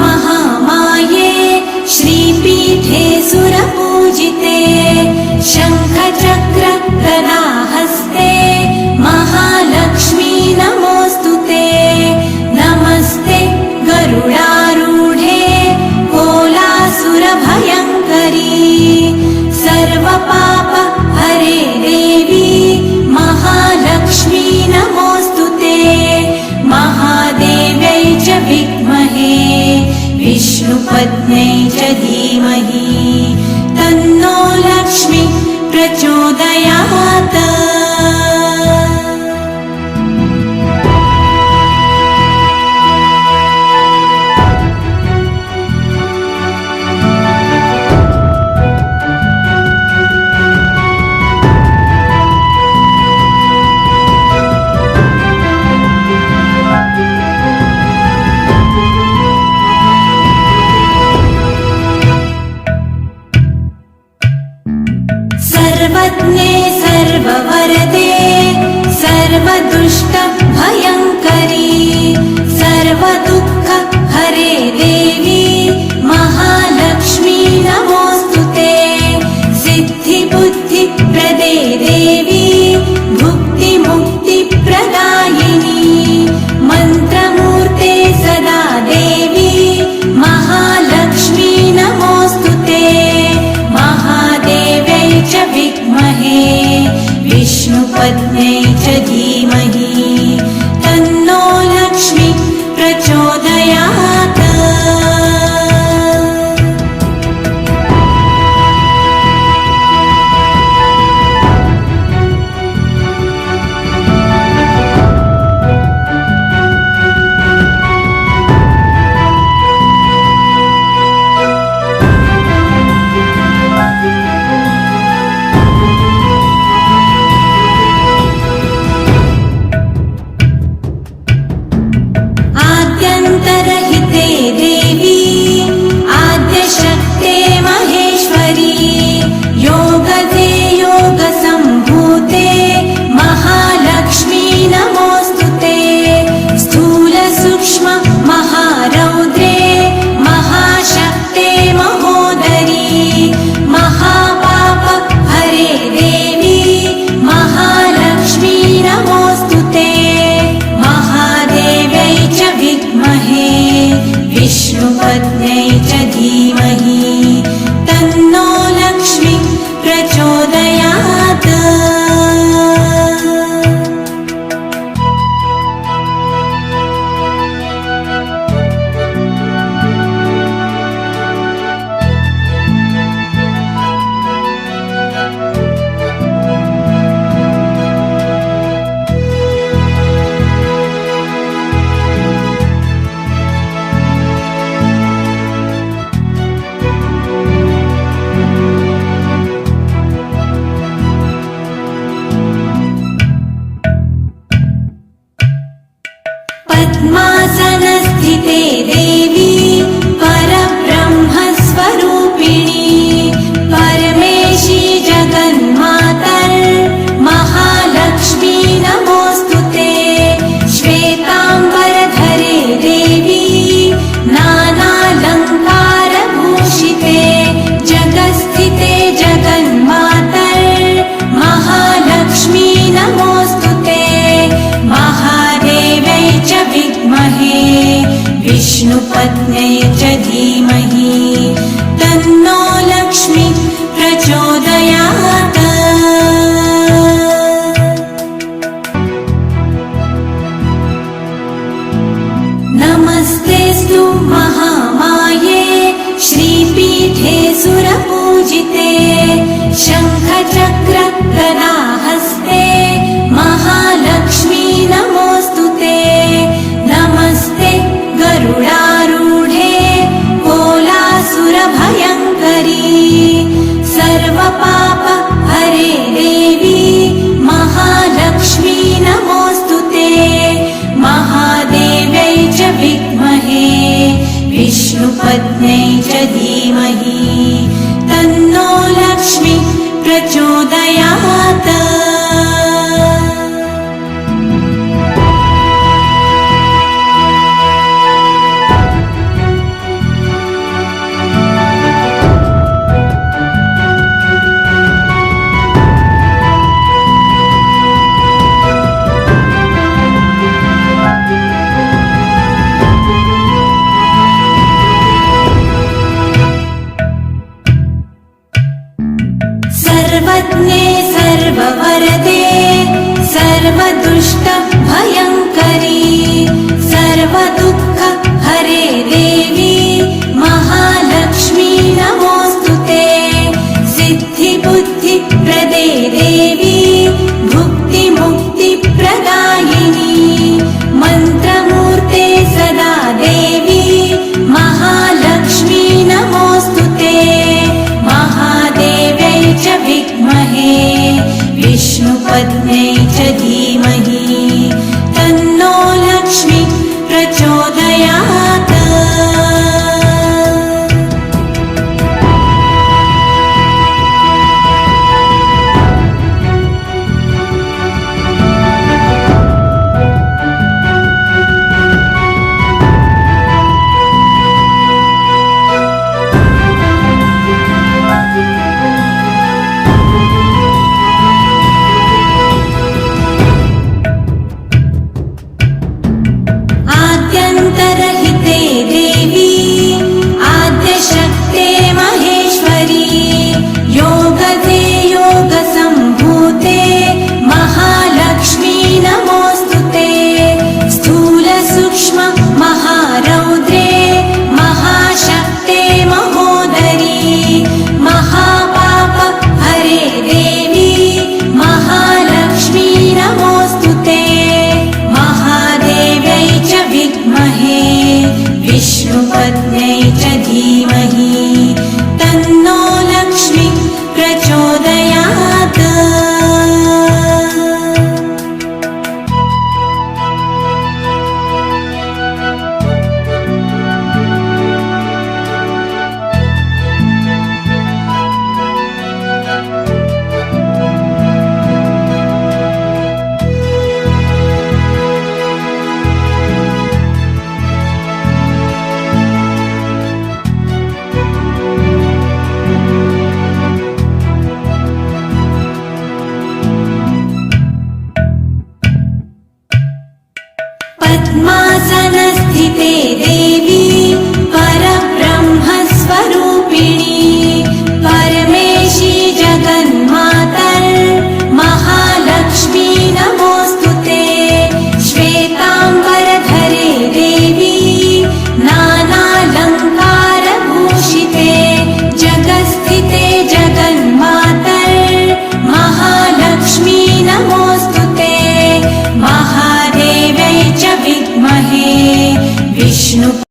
महामाये श्रीपीठे सुरपूजिते शङ्खचक्र गदाहस्ते महालक्ष्मी नमोऽस्तुते नमस्ते गरुडारूढे कोलासुरभयङ्करी सर्वपाप हरे देवी महालक्ष्मी नमोऽस्तुते महादेव्यै च विद्महे विष्णुपत्न्यै च धीमहि तन्नो लक्ष्मी प्रचोदयात्। सर्वज्ञे सर्ववरदे सर्वदुष्टभयङ्करी सर्वदुःख हरे देवी महालक्ष्मी नमोऽस्तुते सिद्धिबुद्धिप्रदे देवी भुक्तिमुक्तिप्रदायिनी मन्त्रमूर्ते सदा देवी महालक्ष्मी नमोऽस्तुते महादेव्यै च विद्महे विष्णुपत्न्यै च धीमहि तन्नो लक्ष्मी प्रचोदयात्। आद्यन्तरहिते देवी आद्यशक्ते महेश्वरी योगदे योगसम्भूते महालक्ष्मी नमोऽस्तुते स्थूलसूक्ष्म महारौद्रे महाशक्ते महोदरी महापाप हरे देवी महालक्ष्मी नमोऽस्तुते महादेव्यै च विद्महे विष्णुपत्न्यै च धीमहि तन्नो लक्ष्मी प्रचोदयात्। पद्मासनस्थिते देवी परब्रह्मस्वरूपिणी परमेशी जगन्मातर् महालक्ष्मी नमोऽस्तुते श्वेताम्बरधरे देवी नानालङ्कारभूषिते जगत्स्थिते जगन्मातर् महालक्ष्मी नमोऽस्तुते महादेव्यै च विद्महे विष्णुपत्न्यै च धीमहि तन्नो लक्ष्मी प्रचोदयात्। नमस्तेऽस्तु महामाये श्रीपीठे सुरपूजिते शङ्खचक्र गदाहस्ते महालक्ष्मी नमोऽस्तुते नमस्ते गरुडारूढे कोलासुरभयङ्करी सर्वपाप हरे देवी महालक्ष्मी नमोऽस्तुते महादेव्यै च विद्महे विष्णुपत्न्यै च धीमहि तन्नो लक्ष्मी प्रचोदयात्। प्रसीदिते देवी